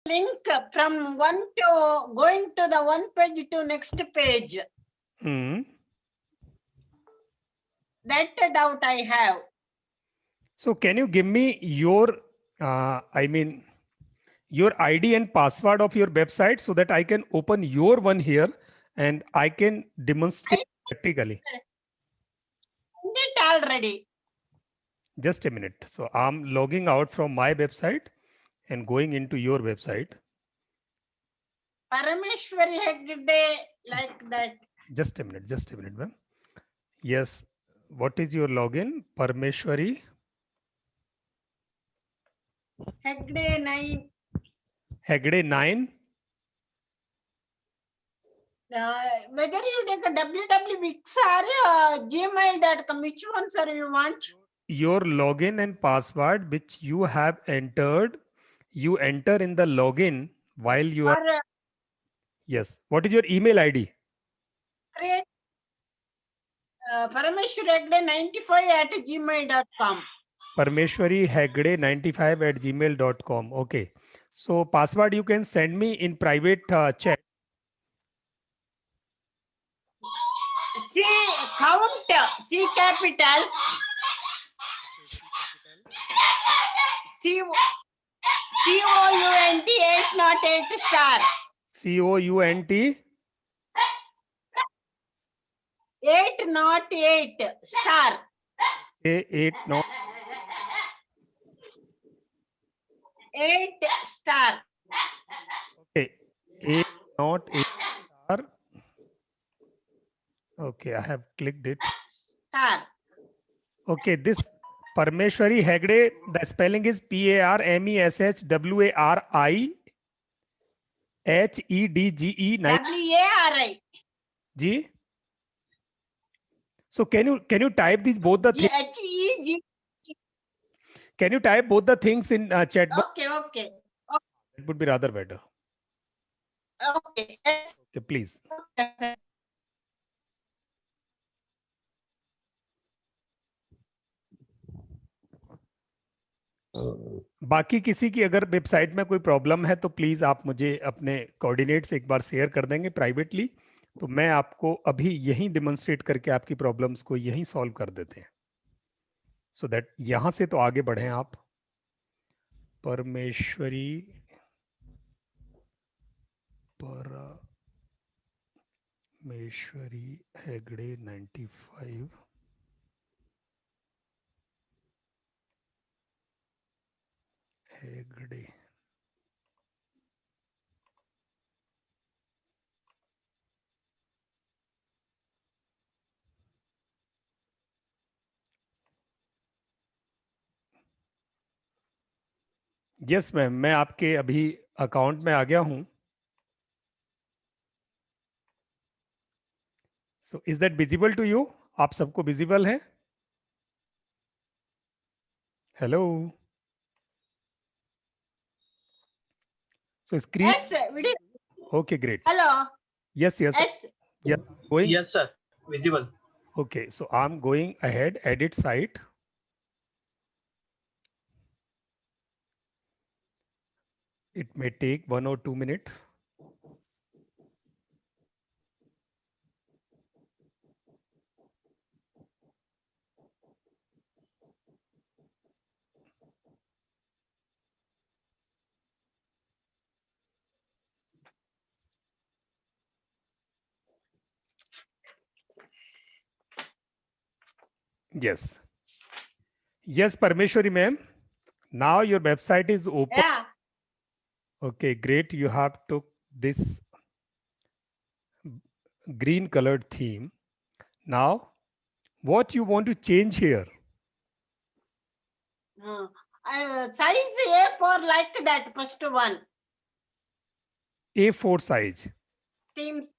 link from one to going to the one page to next page. That doubt I have. So can you give me your, your ID and password of your website so that I can open your one here and I can demonstrate practically. Did it already. Just a minute. So I'm logging out from my website and going into your website. Parameshwari Hegde, like that. Just a minute, ma'am. Yes. What is your login? Parameshwari. Hegde 9. Hegde 9. Whether you take a www.wix or gmail.com, which one, sir, you want? Your login and password which you have entered, you enter in the login while you are. Yes. What is your email ID? Create Parameshwari Hegde 95 at gmail.com. Parameshwari Hegde 95 at gmail.com. Okay. So password you can send me in private chat. C count, C capital, COUNT 808 star. COUNT 808 star. 8 not 8 star. okay. 8 not 8 star. Okay, I have clicked it. Star. Okay, this Parameshwari Hegde, the spelling is PARMESHWARI HEDGE WARI. G. So can you type these both the things? HEG. Can you type both the things in chat box? Okay. It would be rather better. Okay. Yes. Okay, please. Okay. बाकी किसी की अगर website में कोई problem है तो please आप मुझे अपने कोऑर्डिनेट्स एक बार शेयर कर देंगे प्राइवेटली, तो मैं आपको अभी यहीं डिमॉन्स्ट्रेट करके आपकी प्रॉब्लम्स को यहीं सॉल्व कर देते हैं, सो दैट यहां से तो आगे बढ़े आप. परमेश्वरी हेगड़े 95 हेगड़े. यस मैम, मैं आपके अभी अकाउंट में आ गया हूं. So is that visible to you? आप सबको विजिबल है? Hello. So screen. Yes, video. Okay, great. Hello. Yes. Yes. Yeah, going. Yes, sir. Visible. Okay, so I'm going ahead, edit site. It may take 1 or 2 minutes. Yes. Yes, Parmeshwari ma'am. Now your website is open. Yeah. Okay, great. You have took this green colored theme. Now, what you want to change here? Size A4 like that, first one. A4 size. Themes.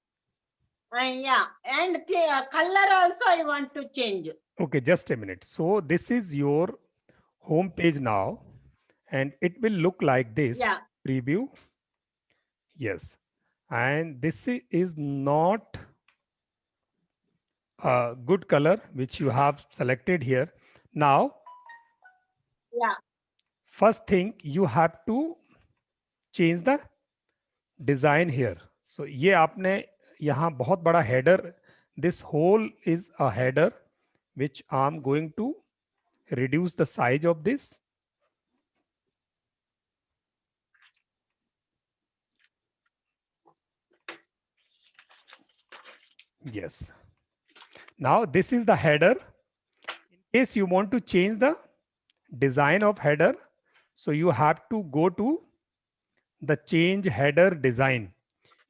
Yeah. And the color also I want to change. Okay, just a minute. So this is your home page now, and it will look like this. Yeah. Preview. Yes. And this is not a good color which you have selected here. Now, yeah, first thing you have to change the design here. So ये आपने यहाँ बहुत बड़ा header, this whole is a header which I'm going to reduce the size of this. Yes. Now this is the header. In case you want to change the design of header, so you have to go to the change header design.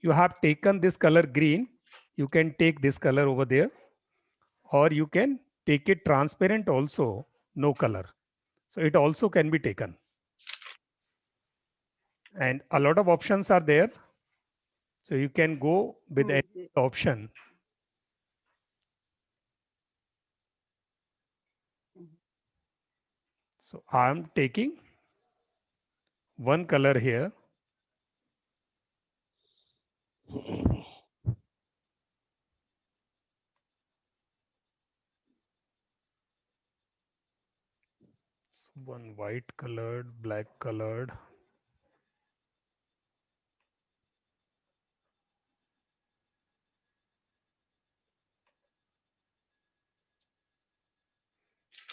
You have taken this color green, you can take this color over there, or you can take it transparent also, no color. So it also can be taken. And a lot of options are there. So you can go with any option. So I'm taking one color here. One white colored, black colored.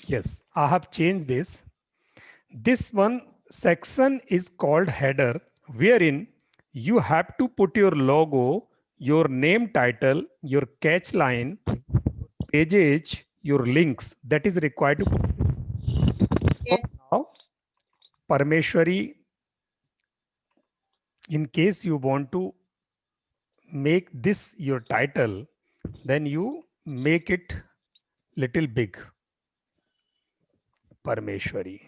Yes, I have changed this. This one section is called header, wherein you have to put your logo, your name title, your catch line, pages, your links. That is required to put. Yes. Now, Parameshwari, in case you want to make this your title, then you make it little big. Parameshwari.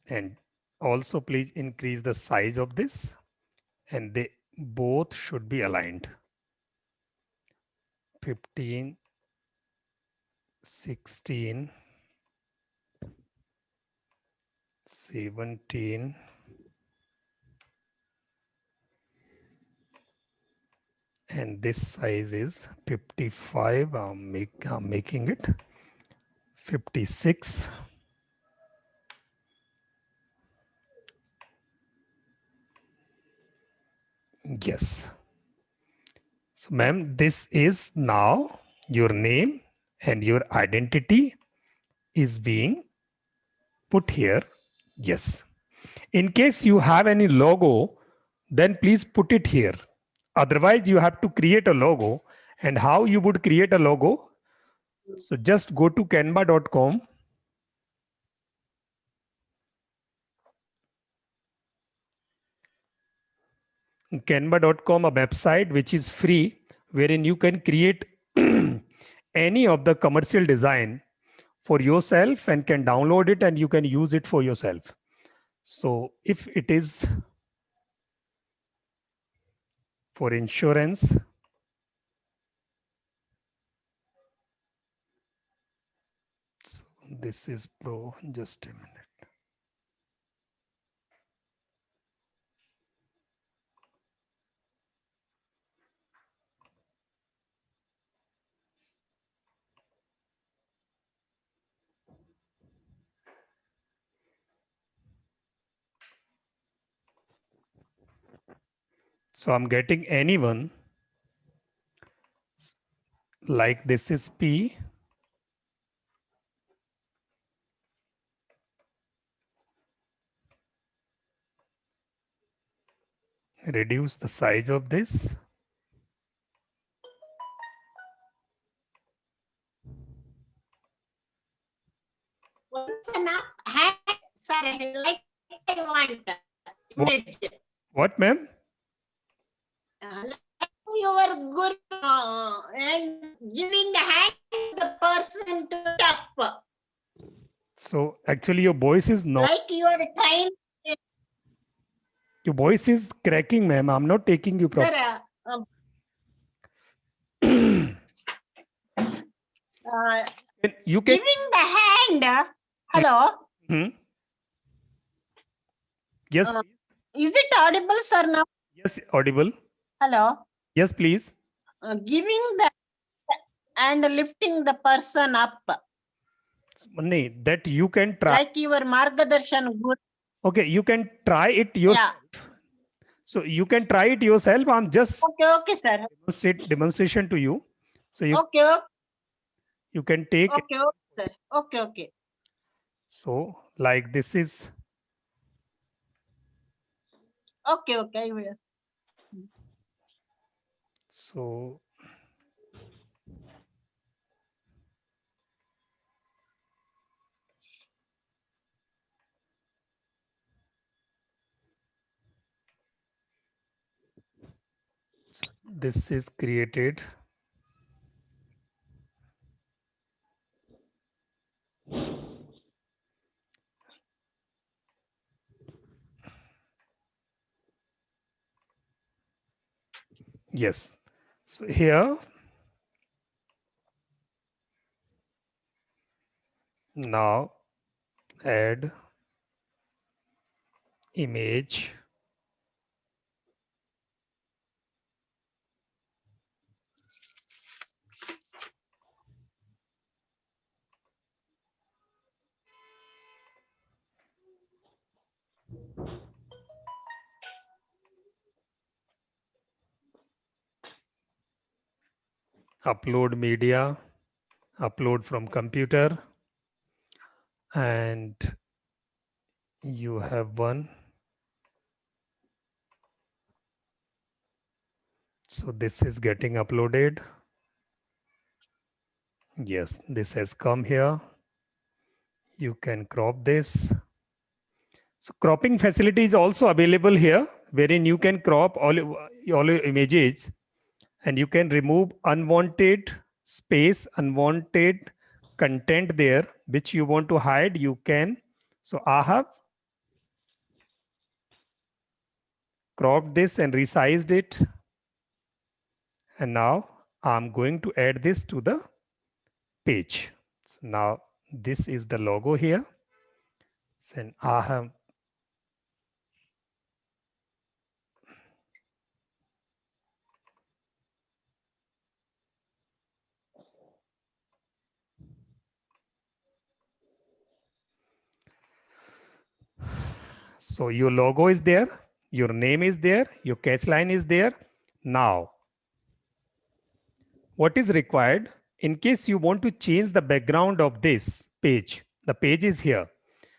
And also please increase the size of this, and they both should be aligned. 15, 16, 17, and this size is 55. I'm making it 56. Yes. So ma'am, this is now your name and your identity is being put here. Yes. In case you have any logo, then please put it here. Otherwise, you have to create a logo. And how you would create a logo? So just go to canva.com. Canva.com, a website which is free, wherein you can create any of the commercial design for yourself and can download it and you can use it for yourself. So if it is for insurance, so this is pro, just a minute. So I'm getting anyone like this is P. Reduce the size of this. Sorry, like I want image. What, ma'am? Your good and giving the hand to the person to tap. So actually your voice is not. Like you are trying. Your voice is cracking, ma'am. I'm not taking you properly. Sir, You can. giving the hand. Hello. Yes. Is it audible, sir? Now. Yes, audible. Hello. Yes, please. Giving the and lifting the person up, Nahin, that you can try. like your Margadarshan Guru. Okay, you can try it yourself. So you can try it yourself. I'm just Okay, sir. demonstration to you. So Okay, you can take. sir. Okay. So like this is. Okay, I will. So this is created. Yes. So here now add image. Upload media, upload from computer, and you have one. So this is getting uploaded. Yes, this has come here. You can crop this. So cropping facility is also available here, wherein you can crop all your images and you can remove unwanted space, unwanted content there, which you want to hide, you can. So I have cropped this and resized it. And now I'm going to add this to the page. So now this is the logo here. Then I have so your logo is there, your name is there, your catch line is there. Now, what is required in case you want to change the background of this page? The page is here.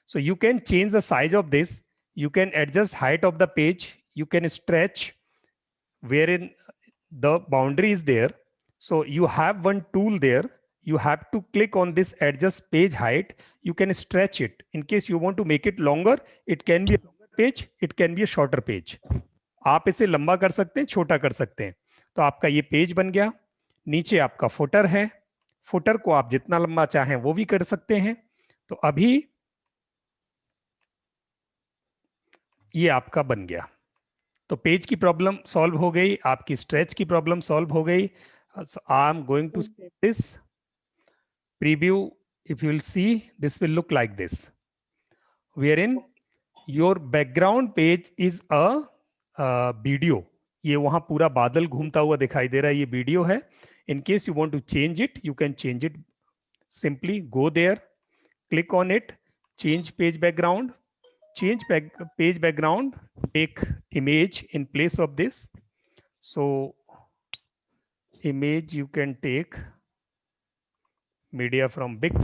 So you can change the size of this. You can adjust height of the page. You can stretch wherein the boundary is there. So you have one tool there. You have to click on this adjust page height. You can stretch it. In case you want to make it longer, it can be a longer page, it can be a shorter page. आप इसे लंबा कर सकते हैं, छोटा कर सकते हैं. तो आपका ये पेज बन गया. नीचे आपका फुटर है. फुटर को आप जितना लंबा चाहें वो भी कर सकते हैं. तो अभी ये आपका बन गया. तो पेज की प्रॉब्लम सॉल्व हो गई, आपकी स्ट्रेच की प्रॉब्लम सॉल्व हो गई. I am going to save this preview. If you will see, this will look like this, wherein your background page is a video. ये वहां पूरा बादल घूमता हुआ दिखाई दे रहा है, ये वीडियो है. In case you want to change it, you can change it. Simply go there, click on it, change page background, page background, take image in place of this. So image you can take media from big,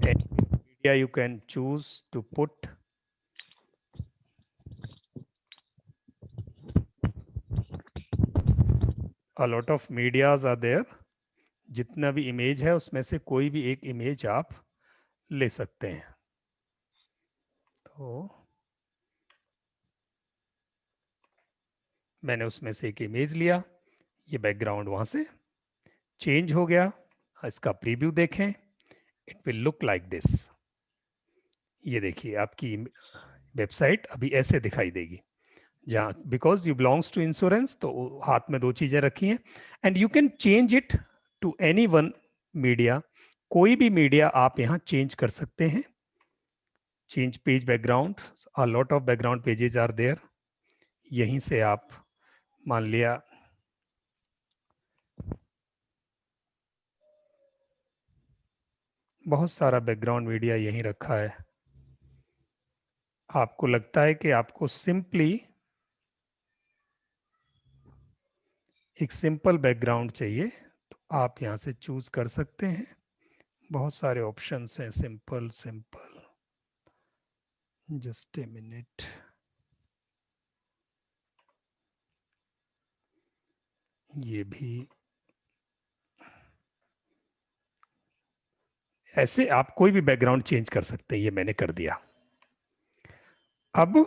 and media you can choose to put a lot of medias are there. जितना भी image है उसमें से कोई भी एक image आप ले सकते हैं. तो मैंने उसमें से एक इमेज लिया, ये बैकग्राउंड वहां से चेंज हो गया. इसका प्रीव्यू देखें, it will look like this. ये देखिए आपकी वेबसाइट अभी ऐसे दिखाई देगी. जहाँ because you belongs to insurance, तो हाथ में दो चीजें रखी हैं. And you can change it to any one media. कोई भी मीडिया आप यहाँ चेंज कर सकते हैं. Change page background, a lot of background pages are there. यहीं से आप मान लिया बहुत सारा बैकग्राउंड मीडिया यहीं रखा है, आपको लगता है कि आपको सिंपली एक सिंपल बैकग्राउंड चाहिए तो आप यहाँ से चूज कर सकते हैं। बहुत सारे ऑप्शंस हैं, simple simple. Just a minute. ये भी ऐसे आप कोई भी बैकग्राउंड चेंज कर सकते हैं, ये मैंने कर दिया। अब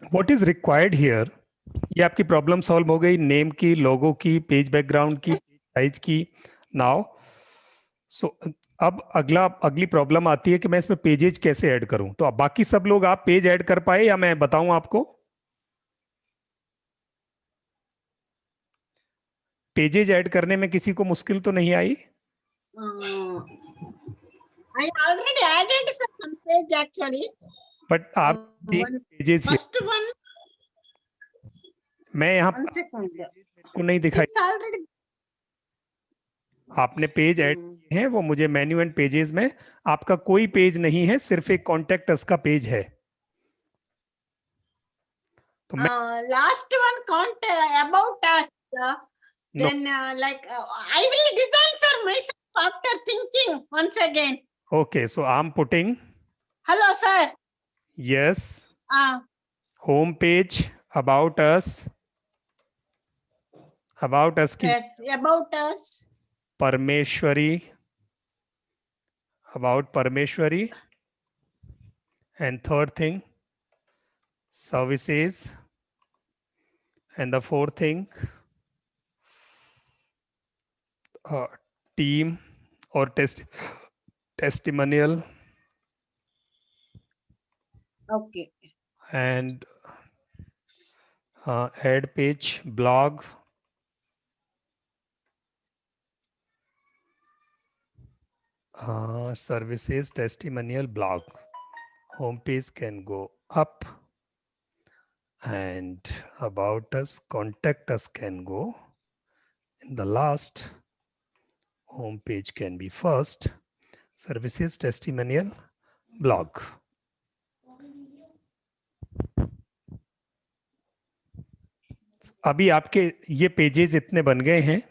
व्हाट इज रिक्वायर्ड हियर, ये आपकी प्रॉब्लम सॉल्व हो गई, नेम की, लोगो की, पेज बैकग्राउंड की, साइज की। नाउ सो अब अगली प्रॉब्लम आती है कि मैं इसमें पेजेज कैसे ऐड करूं। तो अब बाकी सब लोग आप पेज ऐड कर पाए या मैं बताऊं आपको? पेजेज ऐड करने में किसी को मुश्किल तो नहीं आई? I already added some page actually. But आप One पेजेज first one. मैं यहाँ One second. को नहीं दिखाई, It's already. आपने पेज ऐड किए हैं वो मुझे मेन्यू एंड पेजेस में, आपका कोई पेज नहीं है, सिर्फ एक कॉन्टेक्ट अस का पेज है। तो मैं Last one count about us. Then I will design sir myself after thinking once again. Okay, so I am putting Hello sir. Yes home page, about us की Yes, about us. Parmeshwari, about Parmeshwari, and third thing services, and the fourth thing team or testimonial, Okay. and head page, blog, services, testimonial, blog. Home page can go up, and about us, contact us can go in the last. Home page can be first, services, testimonial, blog. अभी आपके ये pages इतने बन गए हैं,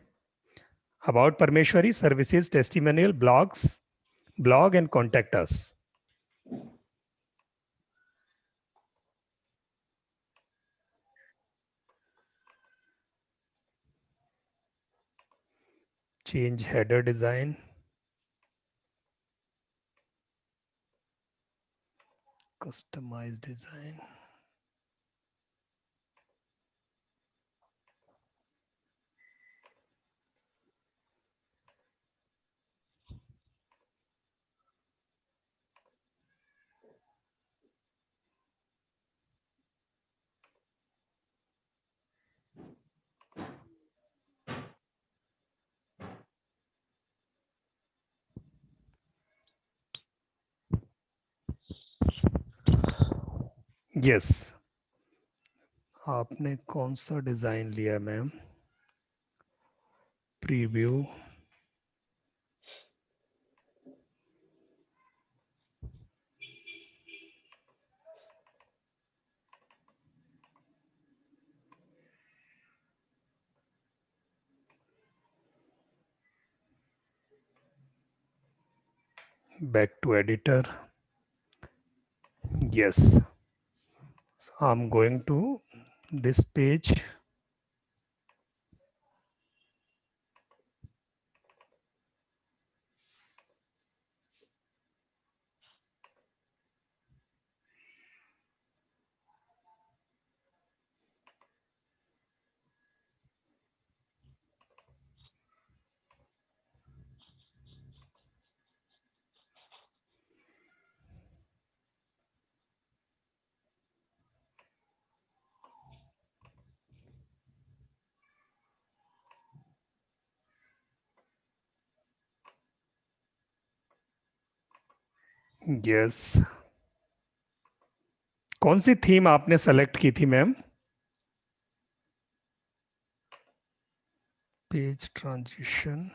about Parameshwari, services, testimonial, blogs, blog and contact us. Change header design, customize design, yes. आपने कौन सा डिजाइन लिया ma'am? Preview, back to editor. Yes, so I'm going to this page. Yes, कौन सी थीम आपने सेलेक्ट की थी ma'am? page transition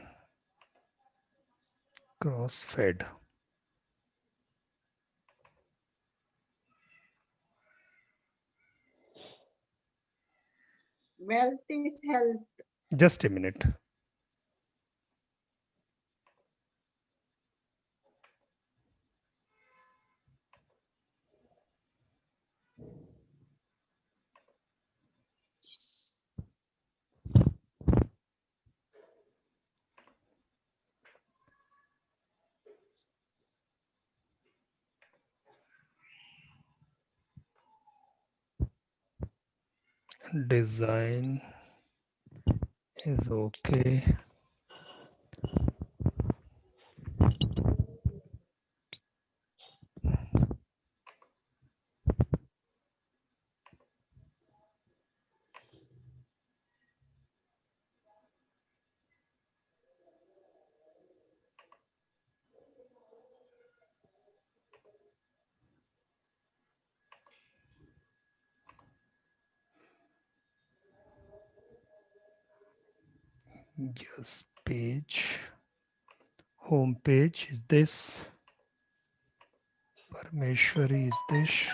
cross-fed. Wealth is health. Just a minute. Design is okay. Yes, page. Home page is this. Parmeshwari is this.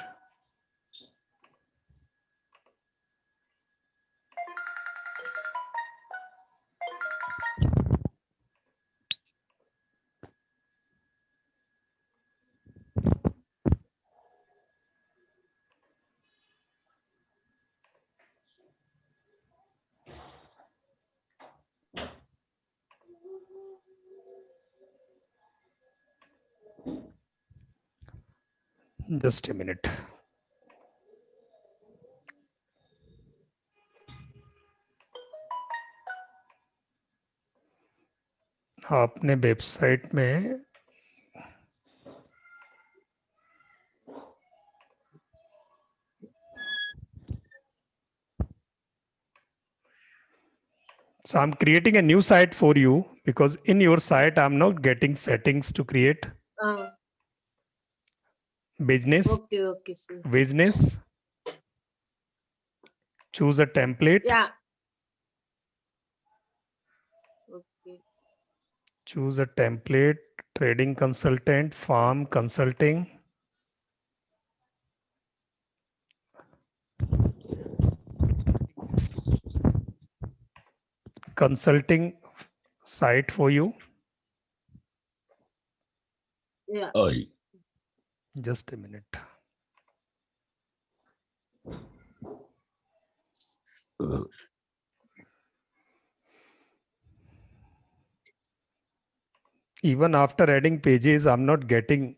Just a minute. आपने website में So I'm creating a new site for you because in your site I'm not getting settings to create business. Okay, sir. Business. Choose a template. Yeah. Okay. Choose a template. Trading consultant, farm consulting. Consulting site for you. Yeah. Just a minute. Even after adding pages, I'm not getting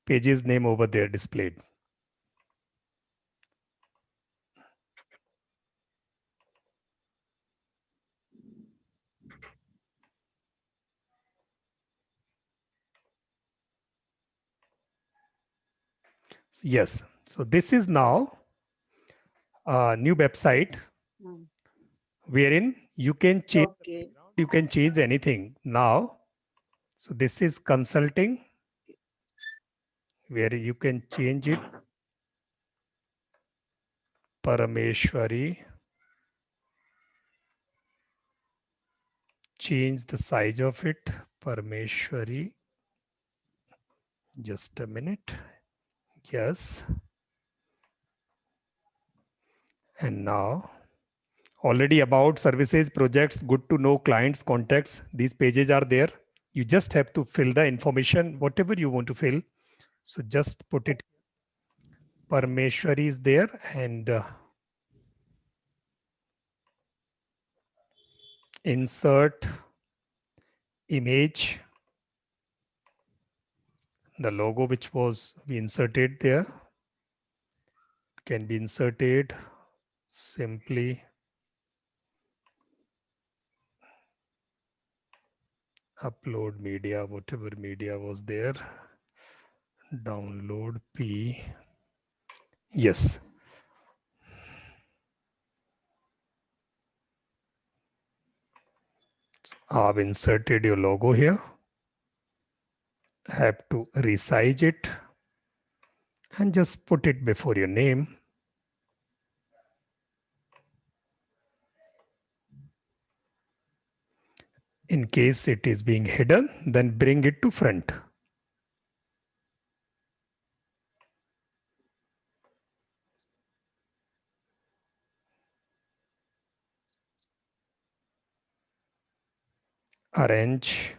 pages name over there displayed. Yes, so this is now a new website wherein you can change, you can change anything now. So this is consulting where you can change it. Parameshwari. Change the size of it. Parameshwari. Just a minute. Yes. And now already about services, projects, good to know, clients, contacts. These pages are there. You just have to fill the information, whatever you want to fill. So just put it. Parameshwari is there and insert image. The logo which was we inserted there can be inserted simply. Upload media, whatever media was there. Download P. Yes. So I've inserted your logo here. Have to resize it and just put it before your name. In case it is being hidden, then bring it to front. Arrange.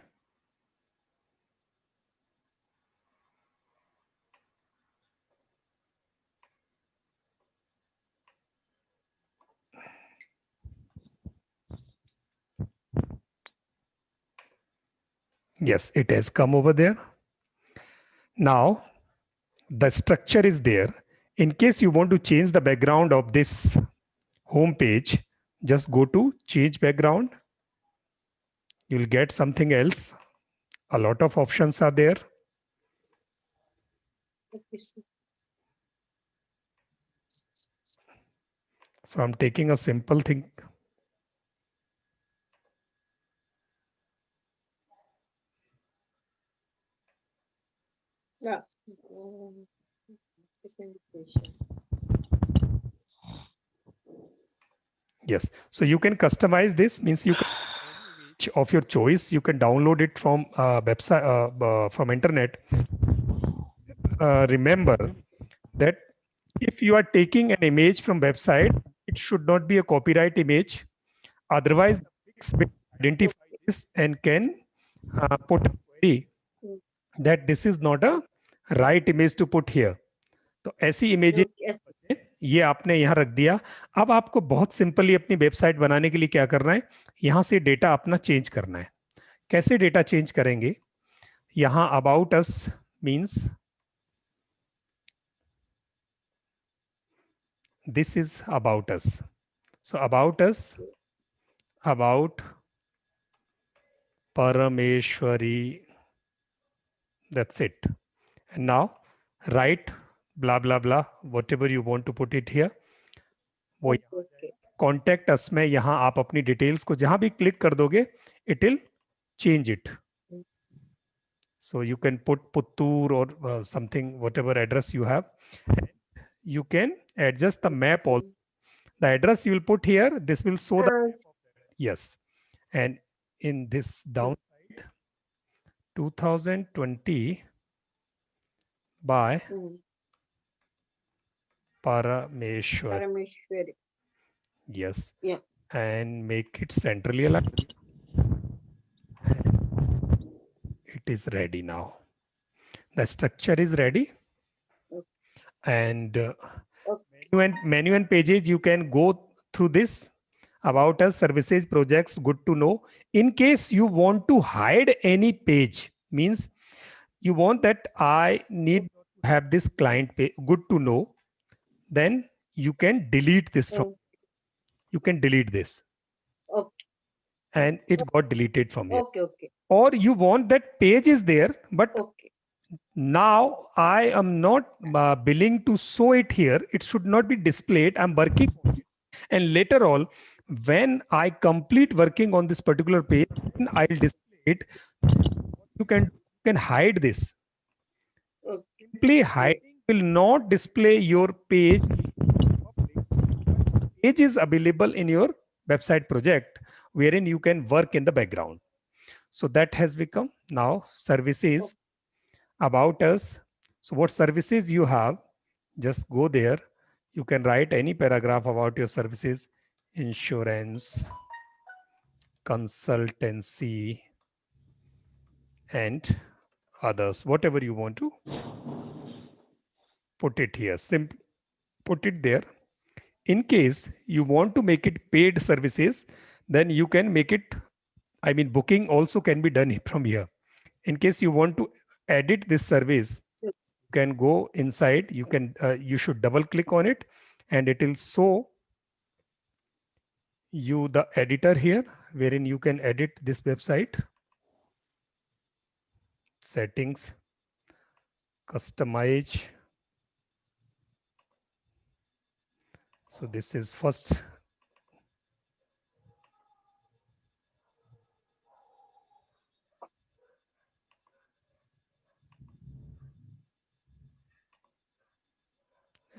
Yes, it has come over there. Now, the structure is there. In case you want to change the background of this home page, just go to change background. You'll get something else. A lot of options are there. Okay, sir. So I'm taking a simple thing. Yeah. This invitation. Yes. So you can customize this, means you can image of your choice. You can download it from website from internet. Remember that if you are taking an image from website, it should not be a copyright image. Otherwise, the Wix will identify this and can put a query that this is not a right image to put here. तो ऐसी images Yes. ये आपने यहाँ रख दिया. अब आपको बहुत सिंपली अपनी वेबसाइट बनाने के लिए क्या करना है, यहाँ से डेटा अपना चेंज करना है. कैसे डेटा चेंज करेंगे? यहाँ about us means this is about us. So about us, about Parameshwari. That's it. And now write blah blah blah, whatever you want to put it here. वो Okay. Contact us में यहाँ आप अपनी details को जहां भी click कर दोगे, it will change it. So you can put Puttur or something, whatever address you have. You can adjust the map also. The address you will put here, this will show the yes. And in this downside, 2020 by Parameshwar. Parameshwari. Yes. Yeah. And make it centrally aligned. It is ready now. The structure is ready. And menu and pages, you can go through this. About us, services, projects, good to know. In case you want to hide any page, means you want that I need to have this client page, good to know, then you can delete this from, you can delete this. Okay. And it got deleted from here. Okay. Or you want that page is there, but now I am not willing to show it here. It should not be displayed. I'm working on it. And later on, when I complete working on this particular page, then I'll display it. You can hide this. Simply hiding will not display your page. Page is available in your website project, wherein you can work in the background. So that has become now services, about us. So what services you have, just go there. You can write any paragraph about your services: insurance, consultancy, and others, whatever you want to put it here. Simply put it there. In case you want to make it paid services, then you can make it, I mean, booking also can be done from here. In case you want to edit this service, you can go inside. You can, you should double click on it, and it will show you the editor here, wherein you can edit this website. Settings, customize. So this is first.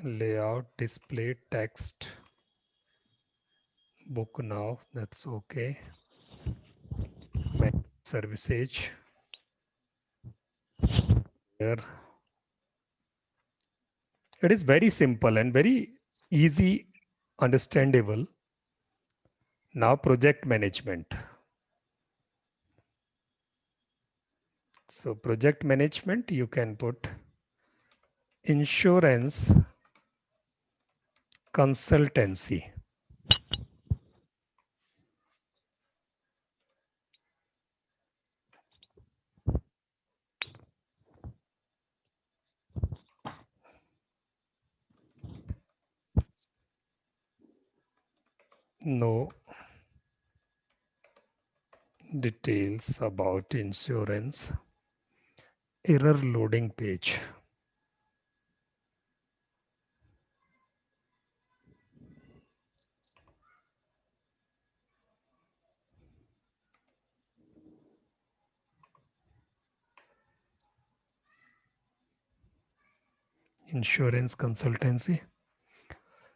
Layout, display, text, book now, that's okay. services here. It is very simple and very easy, understandable. Now project management. So project management, you can put insurance consultancy. No details about insurance. Error loading page. Insurance consultancy.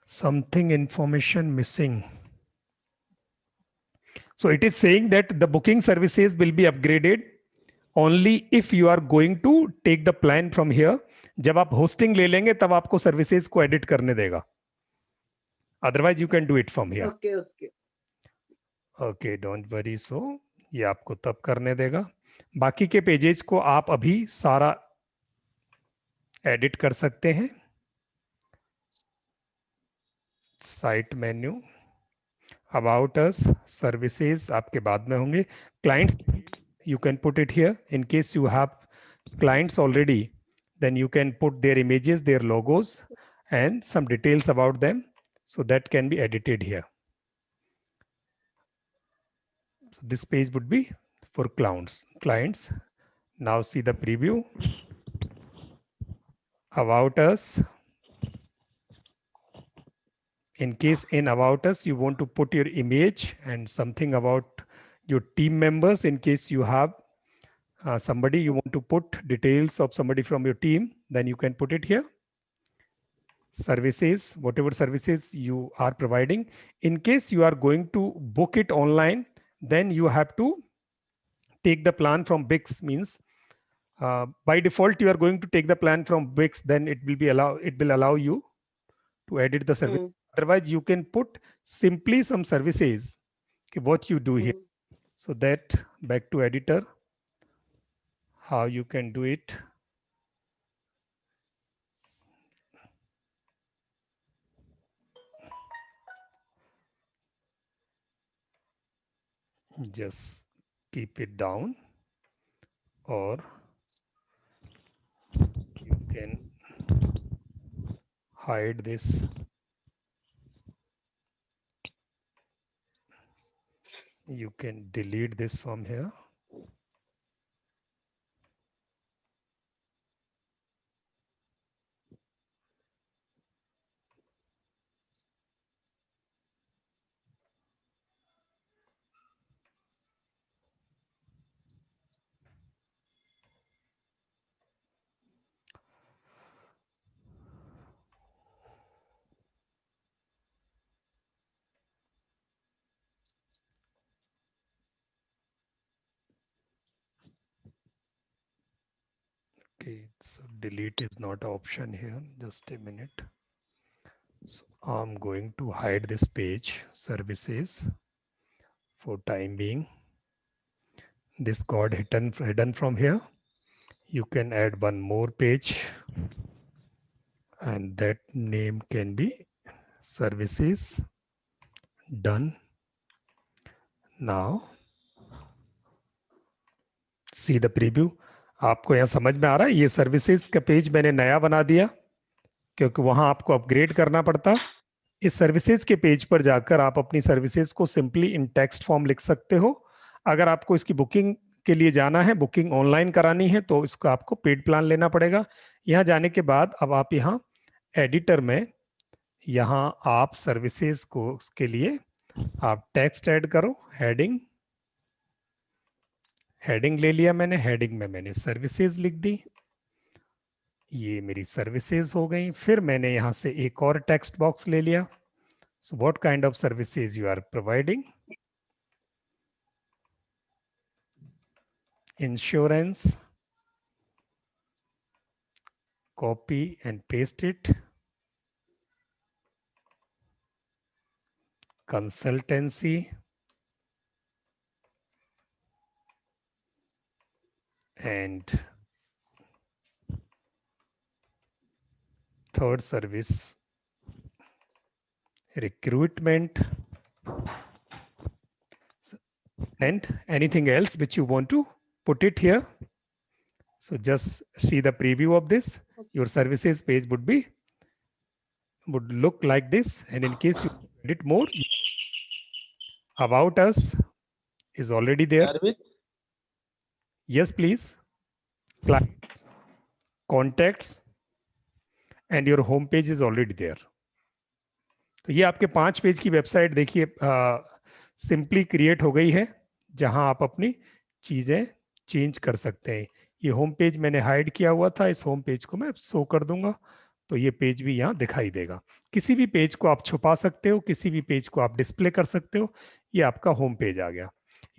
Something information missing. So it is saying that the booking services will be upgraded only if you are going to take the plan from here. जब आप hosting ले लेंगे तब आपको services को edit करने देगा. Otherwise you can do it from here. Okay, okay. Okay, don't worry. So ये आपको तब करने देगा. बाकी के पेजेस को आप अभी सारा एडिट कर सकते हैं. Site menu, about us, services आपके बाद में होंगे. Clients you can put it here. In case you have clients already, then you can put their images, their logos, and some details about them. So that can be edited here. So this page would be for clients. Now see the preview. About us. In case in about us, you want to put your image and something about your team members. In case you have somebody, you want to put details of somebody from your team, then you can put it here. Services, whatever services you are providing. In case you are going to book it online, then you have to take the plan from Wix. Means by default you are going to take the plan from Wix, then it will allow you to edit the service. Otherwise you can put simply some services, okay, what you do here. So that back to editor, how you can do it. Just keep it down, or you can hide this. You can delete this from here. Okay, so delete is not an option here. Just a minute. So I'm going to hide this page, services, for time being. This got hidden from here. You can add one more page, and that name can be services. Done. Now see the preview. आपको यहाँ समझ में आ रहा है? ये services का page मैंने नया बना दिया क्योंकि वहां आपको अपग्रेड करना पड़ता. इस सर्विसेज के पेज पर जाकर आप अपनी सर्विसेज को सिंपली इन टेक्स्ट फॉर्म लिख सकते हो. अगर आपको इसकी बुकिंग के लिए जाना है, बुकिंग ऑनलाइन करानी है, तो इसको आपको पेड प्लान लेना पड़ेगा. यहाँ जाने के बाद अब आप यहाँ एडिटर में यहाँ आप सर्विसेज को के लिए आप टेक्स्ट ऐड करो. हेडिंग ले लिया मैंने. हेडिंग में मैंने सर्विसेज लिख दी. ये मेरी सर्विसेज हो गई. फिर मैंने यहाँ से एक और टेक्स्ट बॉक्स ले लिया. So what kind of services you are providing. insurance, copy and paste it, consultancy, and third service, recruitment, and anything else which you want to put it here. So just see the preview of this. Your services page would look like this, and in case you edit more, about us is already there. Service? Yes, please. Clients, contacts, and your home page is already there. तो ये आपके 5 page की website देखिए simply create हो गई है, जहां आप अपनी चीजें चेंज कर सकते हैं। ये होम पेज मैंने हाइड किया हुआ था, इस होम पेज को मैं शो कर दूंगा तो ये पेज भी यहाँ दिखाई देगा। किसी भी पेज को आप छुपा सकते हो, किसी भी पेज को आप डिस्प्ले कर सकते हो। ये आपका होम पेज आ गया।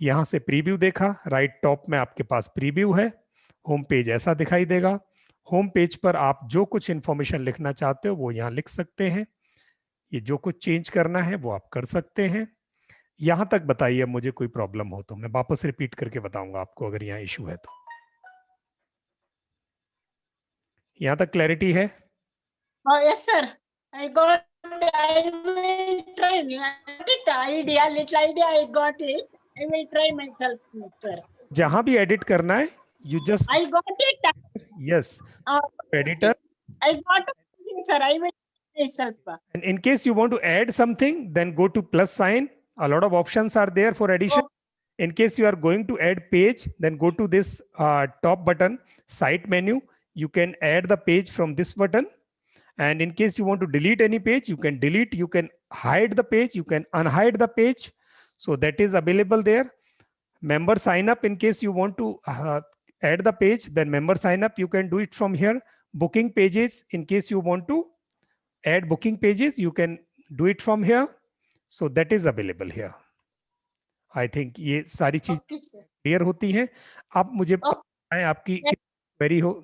यहाँ से प्रीव्यू देखा, राइट टॉप में आपके पास प्रीव्यू है। होम पेज ऐसा दिखाई देगा। होम पेज पर आप जो कुछ इंफॉर्मेशन लिखना चाहते हो वो यहाँ लिख सकते हैं। ये जो कुछ चेंज करना है वो आप कर सकते हैं। यहां तक बताइए मुझे कोई प्रॉब्लम हो तो मैं वापस रिपीट करके बताऊंगा आपको अगर यहाँ इशू है तो। यहां तक क्लैरिटी है? Yes, sir. I will try. Little idea, I got it. I will try myself, sir. जहां भी एडिट करना है, you just I got it. yes, editor. I got it, sir. I will try myself. And in case you want to add something, then go to plus sign. A lot of options are there for addition. In case you are going to add page, then go to this top button, site menu. You can add the page from this button. And in case you want to delete any page, you can delete, you can hide the page, you can unhide the page. So that is available there. Member sign up, in case you want to add the page, then member sign up, you can do it from here. Booking pages, in case you want to add booking pages, you can do it from here. So that is available here. I think ये सारी चीज clear होती हैं। आप मुझे बताएं आपकी query हो।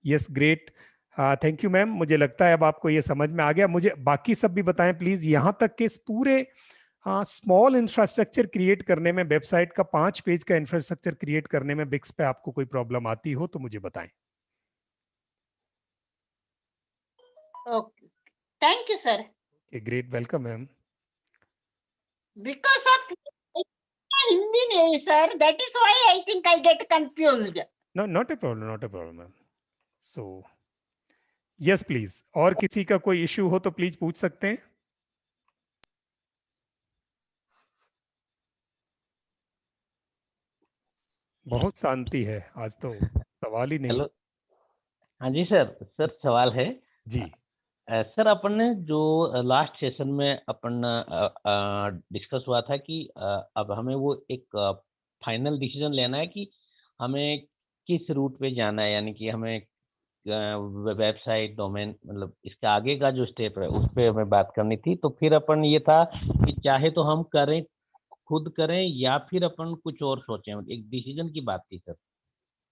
Yes, great, thank you ma'am. मुझे लगता है अब आपको ये समझ में आ गया। मुझे बाकी सब भी बताएं प्लीज। यहाँ तक के इस पूरे स्मॉल इंफ्रास्ट्रक्चर क्रिएट करने में, वेबसाइट का 5 पेज का इंफ्रास्ट्रक्चर क्रिएट करने में बिक्स पे आपको कोई प्रॉब्लम आती हो तो मुझे बताएं। Okay. Thank you, sir. Okay, great, welcome ma'am. Because of Hindi name, sir, that is why I think I get confused. No, not a problem ma'am. So yes please, और किसी का कोई इश्यू हो तो प्लीज पूछ सकते हैं। बहुत शांति है आज तो, सवाल ही नहीं। हेलो, हाँ जी सर। सर सवाल है जी। सर, अपन ने जो लास्ट सेशन में अपन डिस्कस हुआ था कि अब हमें वो एक फाइनल डिसीजन लेना है कि हमें किस रूट पे जाना है, यानी कि हमें वेबसाइट, डोमेन, मतलब इसके आगे का जो स्टेप है उस पे हमें बात करनी थी। तो फिर अपन ये था कि चाहे तो हम करें, खुद करें, या फिर अपन कुछ और सोचें। एक डिसीजन की बात थी सर।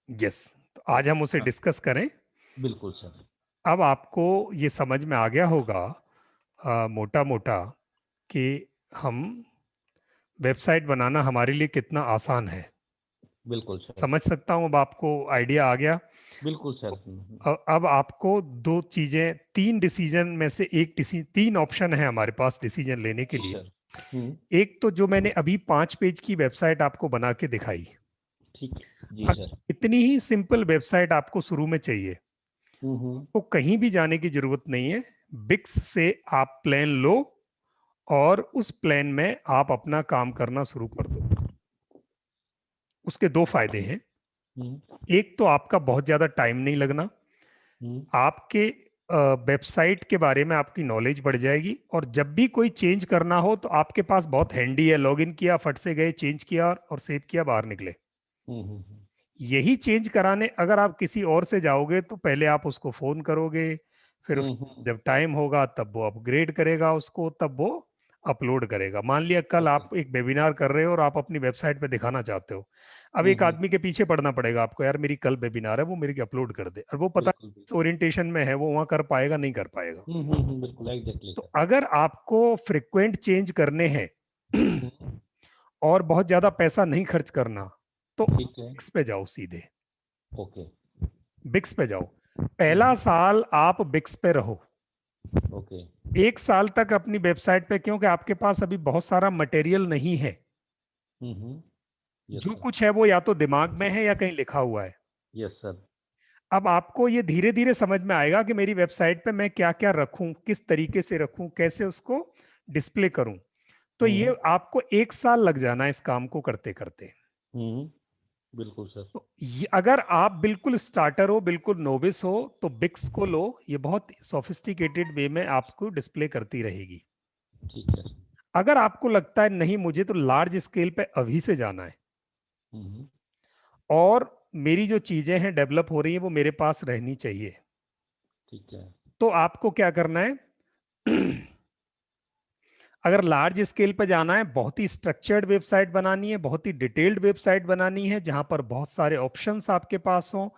यस, तो आज हम उसे डिस्कस करें। बिल्कुल सर। अब आपको ये समझ में आ गया होगा मोटा मोटा कि हम वेबसाइट बनाना हमारे लिए कितना आसान है। बिल्कुल सर, समझ सकता हूँ, अब आपको आइडिया आ गया। बिल्कुल सर। अब आपको 2 चीजें, 3 डिसीजन में से एक 3 ऑप्शन है हमारे पास डिसीजन लेने के लिए। एक तो जो मैंने अभी 5 पेज की वेबसाइट आपको बना के दिखाई, ठीक है जी सर। इतनी ही सिंपल वेबसाइट आपको शुरू में चाहिए, तो कहीं भी जाने की जरूरत नहीं है। बिक्स से आप प्लान लो और उस प्लान में आप अपना काम करना शुरू कर दो। उसके 2 फायदे हैं। एक तो आपका बहुत ज्यादा टाइम नहीं लगना, आपके वेबसाइट के बारे में आपकी नॉलेज बढ़ जाएगी, और जब भी कोई चेंज करना हो तो आपके पास बहुत हैंडी है, लॉगिन किया, फट से गए, चेंज किया और सेव किया, बाहर निकले। यही चेंज कराने अगर आप किसी और से जाओगे तो पहले आप उसको फोन करोगे, फिर उसको जब टाइम होगा तब वो अपग्रेड करेगा उसको, तब वो अपलोड करेगा। मान लिया कल आप एक वेबिनार कर रहे हो और आप अपनी वेबसाइट पे दिखाना चाहते हो, अब एक आदमी के पीछे पड़ना पड़ेगा आपको, यार मेरी कल वेबिनार है वो मेरी अपलोड कर दे, और वो पता ओरिएंटेशन में है, वो वहां कर पाएगा नहीं कर पाएगा। बिल्कुल एग्जैक्टली तो सर। अगर आपको फ्रिक्वेंट चेंज करने हैं और बहुत ज्यादा पैसा नहीं खर्च करना, तो ठीक है, बिक्स पे जाओ सीधे, ओके बिक्स पे जाओ। पहला साल आप बिक्स पे रहो, ओके। 1 साल तक अपनी वेबसाइट पे, क्योंकि आपके पास अभी बहुत सारा मटेरियल नहीं है। यस जो सर, कुछ है वो या तो दिमाग में है या कहीं लिखा हुआ है। Yes sir. अब आपको ये धीरे धीरे समझ में आएगा कि मेरी वेबसाइट पे मैं क्या क्या रखूं, किस तरीके से रखूं, कैसे उसको डिस्प्ले करूं। तो ये आपको 1 साल लग जाना है इस काम को करते करते। बिल्कुल सर। तो ये अगर आप बिल्कुल स्टार्टर हो, बिल्कुल नोविस हो, तो बिक्स को लो, ये बहुत सोफिस्टिकेटेड वे में आपको डिस्प्ले करती रहेगी। ठीक है। अगर आपको लगता है नहीं मुझे तो लार्ज स्केल पे अभी से जाना है और मेरी जो चीजें हैं डेवलप हो रही हैं वो मेरे पास रहनी चाहिए, ठीक है। तो आपको क्या करना है अगर लार्ज स्केल पे जाना है, बहुत ही स्ट्रक्चर्ड वेबसाइट बनानी है, बहुत ही डिटेल्ड वेबसाइट बनानी है जहां पर बहुत सारे ऑप्शंस आपके पास हों,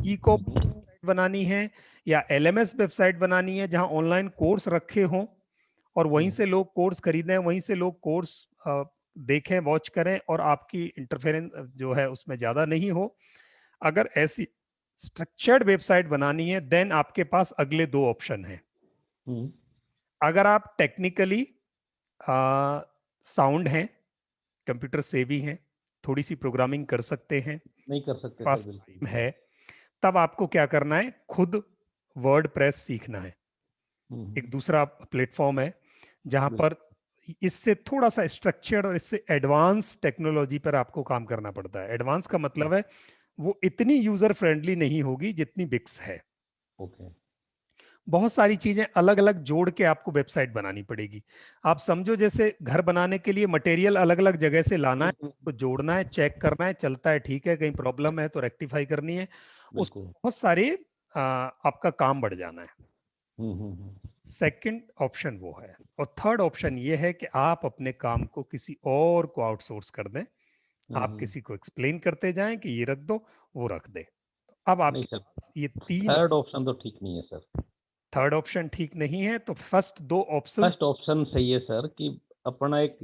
ई कॉमर्स वेबसाइट बनानी है या एलएमएस वेबसाइट बनानी है जहां ऑनलाइन कोर्स रखे हों और वहीं से लोग कोर्स खरीदें, वहीं से लोग कोर्स देखें, वॉच करें और आपकी इंटरफेरेंस जो है उसमें ज्यादा नहीं हो, अगर ऐसी स्ट्रक्चर्ड वेबसाइट बनानी है, देन आपके पास अगले 2 ऑप्शन हैं। अगर आप टेक्निकली साउंड हैं, कंप्यूटर सेवी हैं, थोड़ी सी प्रोग्रामिंग कर सकते हैं, नहीं कर सकते पास सर, बिल्कुल टाइम है, तब आपको क्या करना है, खुद वर्ड प्रेस सीखना है। एक दूसरा प्लेटफॉर्म है जहां पर इससे थोड़ा सा स्ट्रक्चर्ड और इससे एडवांस टेक्नोलॉजी पर आपको काम करना पड़ता है। एडवांस का मतलब है वो इतनी यूजर फ्रेंडली नहीं होगी जितनी बिक्स है। ओके। बहुत सारी चीजें अलग अलग जोड़ के आपको वेबसाइट बनानी पड़ेगी। आप समझो जैसे घर बनाने के लिए मटेरियल अलग अलग जगह से लाना है, तो जोड़ना है, चेक करना है, चलता है ठीक है, कहीं प्रॉब्लम है तो रेक्टिफाई करनी है, उस बिल्कुल। बहुत सारे आपका काम बढ़ जाना है। सेकंड ऑप्शन वो है। और थर्ड ऑप्शन ये है कि आप अपने काम को किसी और को आउटसोर्स कर दें, आप किसी को एक्सप्लेन करते जाएं कि ये रख दो, वो रख दे। अब नहीं आपके सर, पास ये 3। थर्ड ऑप्शन तो ठीक नहीं है सर। थर्ड ऑप्शन ठीक नहीं है तो फर्स्ट 2 ऑप्शन। फर्स्ट ऑप्शन सही है सर कि अपना एक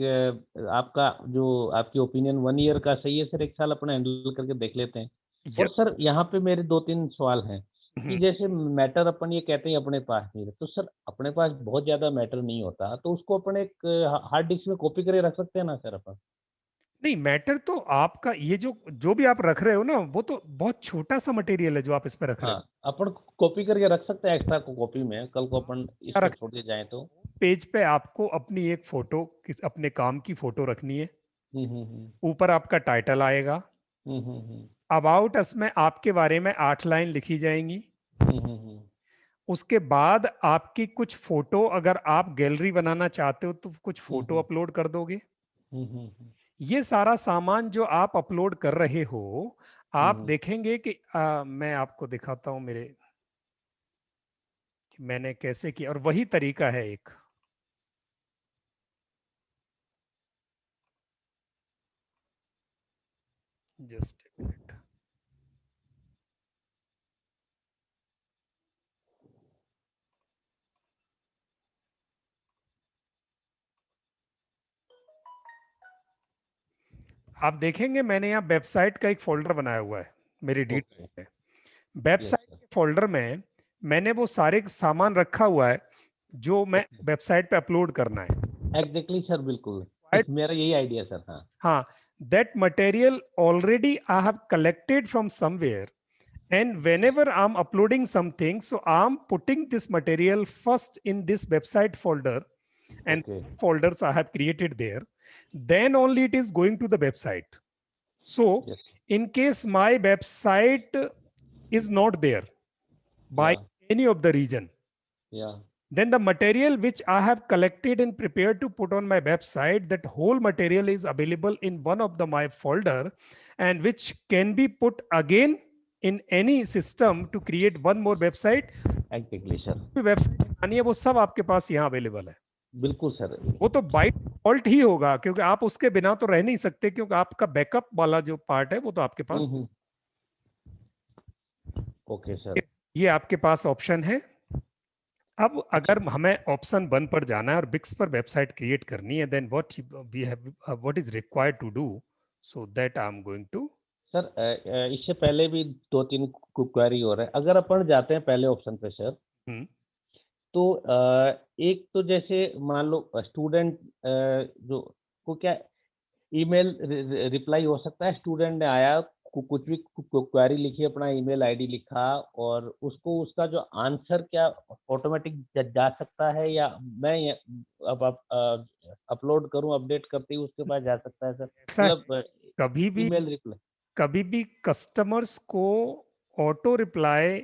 आपका जो आपकी ओपिनियन 1 ईयर का सही है सर, 1 साल अपना हैंडल करके देख लेते हैं। और सर यहाँ पे मेरे 2-3 सवाल हैं कि जैसे मैटर अपन ये कहते हैं अपने पास नहीं है, तो सर अपने पास बहुत ज्यादा मैटर नहीं होता तो उसको अपन एक हार्ड डिस्क में कॉपी करके रख सकते हैं ना सर अपन? नहीं, मैटर तो आपका ये जो जो भी आप रख रहे हो ना, वो तो बहुत छोटा सा मटेरियल है जो आप इस पे रख रहे हाँ, हो। अपन कॉपी करके रख सकते हैं एक्स्ट्रा को कॉपी में, कल को अपन इस क्या पे रख, छोड़ के जाए तो। पेज पे आपको अपनी एक फोटो, अपने काम की फोटो रखनी है, ऊपर आपका टाइटल आएगा, अबाउट अस में आपके बारे में 8 लाइन लिखी जाएंगी, उसके बाद आपकी कुछ फोटो, अगर आप गैलरी बनाना चाहते हो तो कुछ फोटो अपलोड कर दोगे। ये सारा सामान जो आप अपलोड कर रहे हो, आप देखेंगे कि मैं आपको दिखाता हूं मेरे कि मैंने कैसे किया, और वही तरीका है एक। जस्ट एक मिनट। आप देखेंगे मैंने यहाँ वेबसाइट का एक फोल्डर बनाया हुआ है मेरी डिटेल में। वेबसाइट के फोल्डर में मैंने वो सारे सामान रखा हुआ है जो मैं वेबसाइट पे अपलोड करना है। एग्जैक्टली सर, बिल्कुल मेरा यही आइडिया सर। हाँ हाँ, that material already I have collected from somewhere, and whenever I'm uploading something, so I'm putting this material first in this website folder, and folders I have created there, then only it is going to the website. So in case my website is not there by any of the region, then the material which I have collected and prepared to put on my website, that whole material is available in one of the my folder, and which can be put again in any system to create one more website. Exactly sir. Website बनानी है वो सब आपके पास यहाँ available है। बिल्कुल sir. वो तो बाय डिफॉल्ट ही होगा, क्योंकि आप उसके बिना तो रह नहीं सकते, क्योंकि आपका बैकअप वाला जो पार्ट है वो तो आपके पास। Okay sir. ये आपके पास ऑप्शन है। अब अगर हमें ऑप्शन 1 पर जाना है और बिक्स पर वेबसाइट क्रिएट करनी है, then what we have, what is required to do, so that I am going to. Sir इससे पहले भी 2-3 क्वेरी हो रहा है। अगर अपन जाते हैं पहले ऑप्शन पे सर, तो एक तो जैसे मान लो स्टूडेंट जो को क्या ईमेल रिप्लाई हो सकता है, स्टूडेंट ने आया कुछ भी क्वेरी लिखी, अपना ईमेल आईडी लिखा, और उसको उसका जो आंसर क्या ऑटोमेटिक जा सकता है, या मैं अब अपलोड करूं, अपडेट करती हूँ उसके पास जा सकता है सर? मतलब कभी भी ईमेल रिप्लाई, कभी भी कस्टमर्स को ऑटो रिप्लाई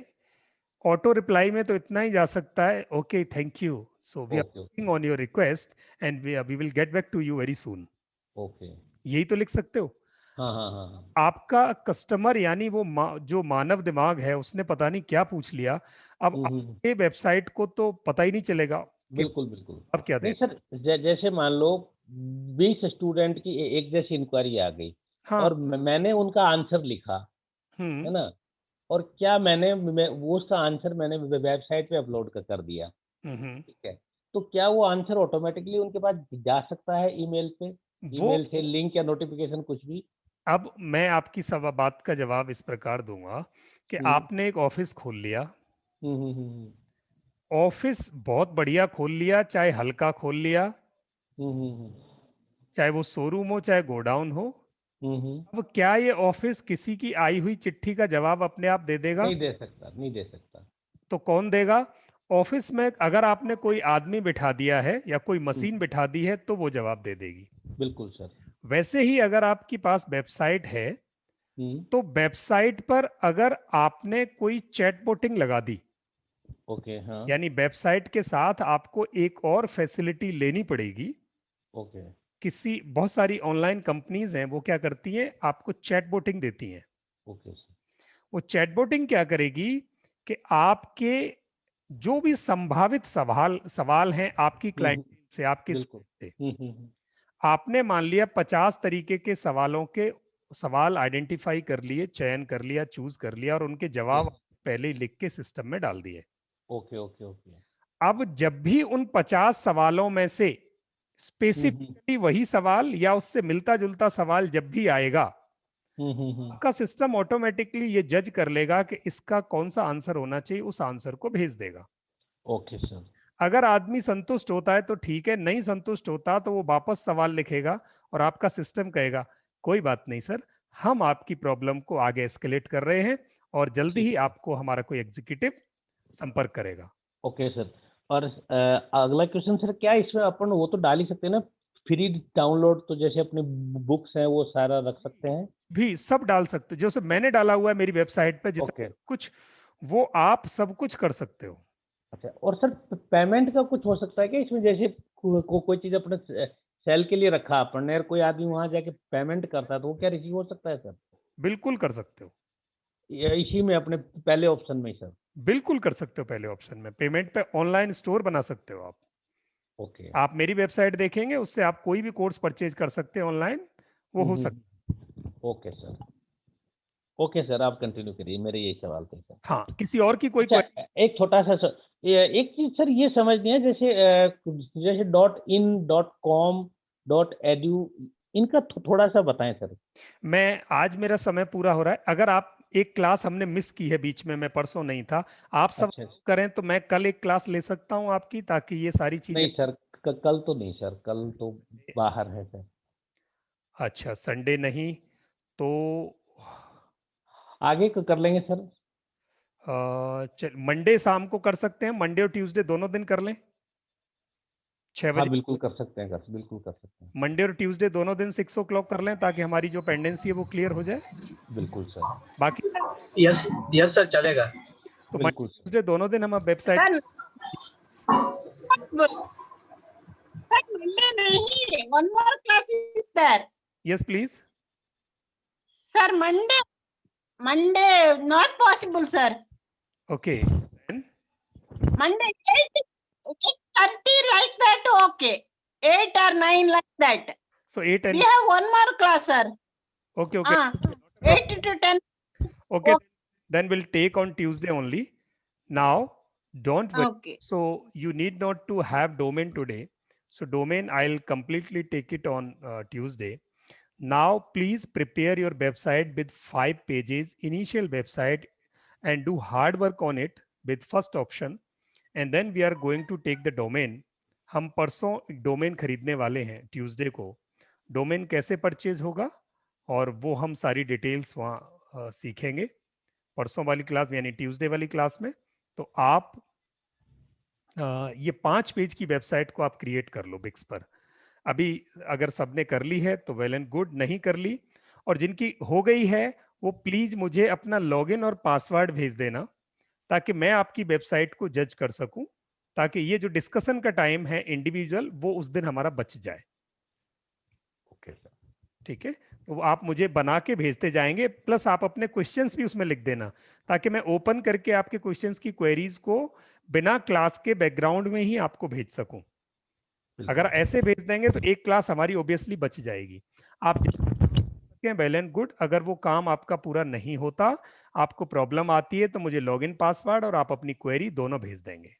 में तो इतना ही जा सकता है, okay thank you, so we are working on your request and we will get back to you very soon. Okay, यही तो लिख सकते हो। हाँ हाँ हाँ हाँ, आपका कस्टमर यानी वो जो मानव दिमाग है, उसने पता नहीं क्या पूछ लिया। अब आपके वेबसाइट को तो पता ही नहीं चलेगा कि बिल्कुल बिल्कुल। अब क्या नहीं दे। सर, जैसे मान लो 20 स्टूडेंट की एक जैसी इंक्वायरी आ गई, हाँ। और मैंने उनका आंसर लिखा, है ना, और क्या वो उसका आंसर मैंने वेबसाइट पे अपलोड कर दिया, ठीक है, तो क्या वो आंसर ऑटोमेटिकली उनके पास जा सकता है ईमेल पे, ईमेल से लिंक या नोटिफिकेशन कुछ भी? अब मैं आपकी सब बात का जवाब इस प्रकार दूंगा कि आपने एक ऑफिस खोल लिया, ऑफिस बहुत बढ़िया खोल लिया, चाहे हल्का खोल लिया, चाहे वो शोरूम हो चाहे गोडाउन हो, अब क्या ये ऑफिस किसी की आई हुई चिट्ठी का जवाब अपने आप दे देगा? नहीं दे सकता, नहीं दे सकता। तो कौन देगा? ऑफिस में अगर आपने कोई आदमी बिठा दिया है या कोई मशीन बिठा दी है तो वो जवाब दे देगी। बिल्कुल सर। वैसे ही अगर आपके पास वेबसाइट है, तो वेबसाइट पर अगर आपने कोई चैटबॉटिंग लगा दी, ओके, हाँ, यानी वेबसाइट के साथ आपको एक और फैसिलिटी लेनी पड़ेगी। ओके, किसी बहुत सारी ऑनलाइन कंपनीज हैं, वो क्या करती हैं, आपको चैटबॉटिंग देती हैं। Okay sir. वो चैटबॉटिंग क्या करेगी कि आपके जो भी संभावित सवाल सवाल हैं आपकी क्लाइंट से, आपके बिल्कुल। से, आपने मान लिया 50 तरीके के सवाल आइडेंटिफाई कर लिए, चयन कर लिया, चूज कर लिया, और उनके जवाब पहले ही लिख के सिस्टम में डाल दिए। Okay okay okay. अब जब भी उन 50 सवालों में से स्पेसिफिकली वही सवाल या उससे मिलता जुलता सवाल जब भी आएगा, आपका सिस्टम ऑटोमेटिकली ये जज कर लेगा कि इसका कौन सा आंसर होना चाहिए, उस आंसर को भेज देगा। Okay sir. अगर आदमी संतुष्ट होता है तो ठीक है, नहीं संतुष्ट होता तो वो वापस सवाल लिखेगा और आपका सिस्टम कहेगा कोई बात नहीं सर, हम आपकी प्रॉब्लम को आगे एस्केलेट कर रहे हैं और जल्दी ही आपको हमारा कोई एग्जीक्यूटिव संपर्क करेगा। Okay sir. और अगला क्वेश्चन सर, क्या इसमें अपन वो तो डाल ही सकते हैं ना, फ्री डाउनलोड, तो जैसे अपने बुक्स हैं वो सारा रख सकते हैं? भी सब डाल सकते हो, जैसे मैंने डाला हुआ है मेरी वेबसाइट पे जितना कुछ, वो आप सब कुछ कर सकते हो। अच्छा, और सर पेमेंट का कुछ हो सकता है क्या इसमें? जैसे कोई चीज अपने सेल के लिए रखा अपन ने, कोई आदमी वहां जाके पेमेंट करता है, तो वो क्या रिसीव हो सकता है सर? बिल्कुल कर सकते हो, इसी में अपने पहले ऑप्शन में ही सर? बिल्कुल कर सकते हो। पहले ऑप्शन में पेमेंट पे ऑनलाइन स्टोर बना सकते हो आप। ओके। आप मेरी वेबसाइट देखेंगे, उससे आप कोई भी कोर्स परचेज कर सकते हैं ऑनलाइन, वो हो सकता। Okay sir. ओके सर, आप कंटिन्यू करिए, मेरे यही सवाल थे सर। हाँ, किसी और की कोई अच्छा, एक छोटा सा सर, एक चीज सर ये समझनी है, जैसे .in.com .edu, इनका थोड़ा सा बताएं सर। मैं आज मेरा समय पूरा हो रहा है, अगर आप एक क्लास हमने मिस की है बीच में, मैं परसों नहीं था, आप सब करें तो मैं कल एक क्लास ले सकता हूं आपकी, ताकि ये सारी चीजें। नहीं सर, कल तो नहीं सर, कल तो बाहर है सर। अच्छा, संडे नहीं तो आगे कर लेंगे सर। चल मंडे शाम को कर सकते हैं, मंडे और ट्यूसडे दोनों दिन कर लें 6 हाँ बजे। बिल्कुल कर सकते हैं सर, बिल्कुल कर सकते हैं। मंडे और ट्यूसडे दोनों दिन 6 o'clock कर लें, ताकि हमारी जो पेंडेंसी है वो क्लियर हो जाए। बिल्कुल सर। बाकी यस यस सर, चलेगा। तो मंडे ट्यूसडे दोनों दिन हम वेबसाइट। Monday नहीं, one more class is there. Yes, please. Sir, Monday not possible, sir. Okay. Monday 8 30 like that, okay. 8 or 9 like that. So 8 and We have one more class, sir. okay, okay. Ah, 8 to 10. Okay, Okay. then we'll take on Tuesday only. Now, don't worry. Okay. So you need not to have domain today. So domain, I'll completely take it on Tuesday. Now, please prepare your website with 5 pages, initial website, and do hard work on it with first option. And then we are going to take the domain. हम परसों domain खरीदने वाले हैं Tuesday को. Domain कैसे purchase होगा और वो हम सारी डिटेल्स वहाँ सीखेंगे परसों वाली क्लास यानी ट्यूसडे वाली क्लास में. तो आप ये 5 पेज की वेबसाइट को आप क्रिएट कर लो बिक्स पर. अभी अगर सबने कर ली है तो वेल एंड गुड, नहीं कर ली और जिनकी हो गई है वो प्लीज मुझे अपना लॉगिन और पासवर्ड भेज देना ताकि मैं आपकी वेबसाइट को जज कर सकूं, ताकि ये जो डिस्कशन का टाइम है इंडिविजुअल वो उस दिन हमारा बच जाए. Okay sir. ठीक है, तो आप मुझे बना के भेजते जाएंगे, प्लस आप अपने क्वेश्चंस भी उसमें लिख देना ताकि मैं ओपन करके आपके क्वेश्चंस की क्वेरीज को बिना क्लास के बैकग्राउंड में ही आपको भेज सकूं. अगर ऐसे भेज देंगे तो एक क्लास हमारी ऑब्वियसली बच जाएगी. आप वेल एंड गुड. अगर वो काम आपका पूरा नहीं होता, आपको प्रॉब्लम आती है तो मुझे लॉगिन पासवर्ड और आप अपनी क्वेरी दोनों भेज देंगे.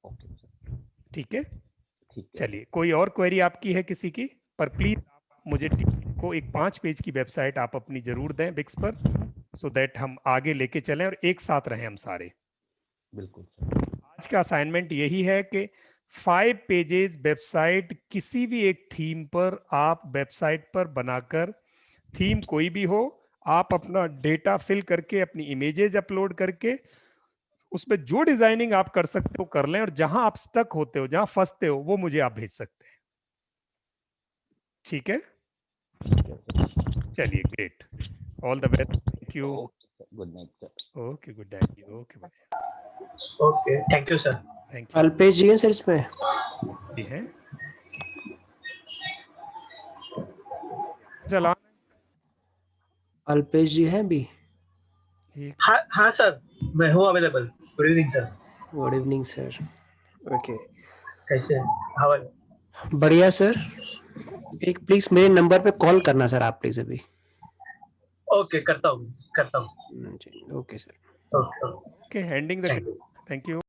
Okay sir. ठीक है, ठीक है. चलिए कोई और क्वेरी आपकी है किसी की, पर प्लीज मुझे को एक 5 पेज की वेबसाइट आप अपनी जरूर दें बिक्स पर, सो दैट हम आगे लेके चलें और एक साथ रहें हम सारे. बिल्कुल सर. आज का असाइनमेंट यही है कि 5 पेजेस वेबसाइट किसी भी एक थीम पर आप वेबसाइट पर बनाकर, थीम कोई भी हो, आप अपना डेटा फिल करके अपनी इमेजेस अपलोड करके उसमें जो डिजाइनिंग आप कर सकते हो कर लें, और जहां आप स्टक होते हो, जहां फंसते हो, वो मुझे आप भेज सकते हैं. ठीक है, चलिए great, all the best, thank you. Good night sir. Okay, good night. Okay bye. Okay, thank you sir. Thank you. Alpesh ji हैं सर इसमें? भी हैं, चला अल्पेश जी हैं भी? हाँ हाँ सर, मैं हूँ available. Good evening sir. Good evening sir. Okay, कैसे हैं? How are you? बढ़िया सर. एक प्लीज मेरे नंबर पे कॉल करना सर आप प्लीज अभी. ओके, करता हूँ. Okay sir. Okay. Okay, handing the thank you. thank you.